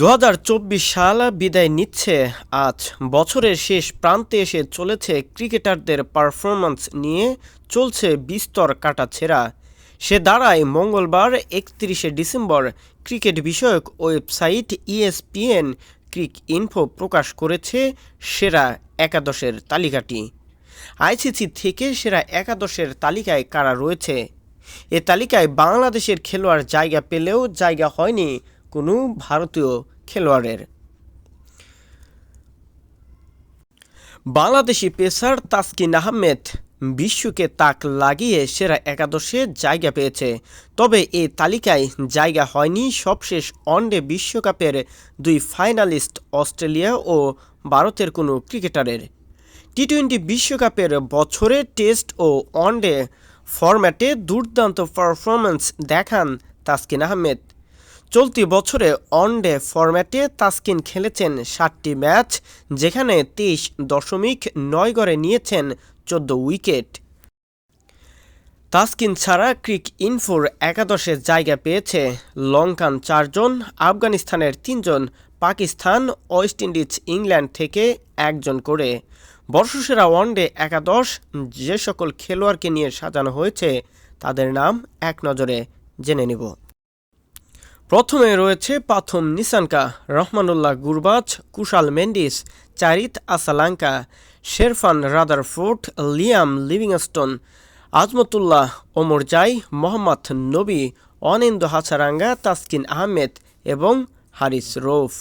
২০২৪ সাল বিদায় নিচ্ছে আজ। বছরের শেষ প্রান্তে এসে চলেছে ক্রিকেটারদের পারফরম্যান্স নিয়ে চলছে বিস্তর কাটাছেঁড়া। সে দাঁড়ায় মঙ্গলবার ৩১শে ডিসেম্বর ক্রিকেট বিষয়ক ওয়েবসাইট ইএসপিএন ক্রিক ইনফো প্রকাশ করেছে সেরা একাদশের তালিকাটি। আইসিসি থেকে সেরা একাদশের তালিকায় কারা রয়েছে? এ তালিকায় বাংলাদেশের খেলোয়াড় জায়গা পেলেও জায়গা হয়নি কোনো ভারতীয় খেলোয়াড়ের। বাংলাদেশি পেসার তাসকিন আহমেদ বিশ্বকে তাক লাগিয়ে সেরা একাদশে জায়গা পেয়েছে। তবে এ তালিকায় জায়গা হয়নি সবশেষ ওয়ানডে বিশ্বকাপের দুই ফাইনালিস্ট অস্ট্রেলিয়া ও ভারতের কোনো ক্রিকেটারের। টি-20 বিশ্বকাপের বছরে টেস্ট ও ওয়ানডে ফরম্যাটে দুর্দান্ত পারফরম্যান্স দেখান তাসকিন আহমেদ। চলতি বছরে ওয়ানডে ফরম্যাটে তাসকিন খেলেছেন 7টি ম্যাচ, যেখানে 23.9 গড়ে নিয়েছেন 14 উইকেট। তাসকিন ছাড়া ক্রিক ইনফোর একাদশে জায়গা পেয়েছে লঙ্কান 4 জন, আফগানিস্তানের 3 জন, পাকিস্তান, ওয়েস্ট ইন্ডিজ, ইংল্যান্ড থেকে 1 জন করে। বর্ষসেরা ওয়ানডে একাদশ যে সকল খেলোয়াড়কে নিয়ে সাজানো হয়েছে তাদের নাম এক নজরে জেনে নিব। প্রথমে রয়েছে Pathum Nissanka, Rahmanullah Gurbaz, Kusal Mendis, Charith Asalanka, Sherfane Rutherford, Liam Livingstone, Azmatullah Omarzai, Mohammad Nabi, Wanindu Hasaranga, Taskin Ahmed এবং হারিস রৌফ।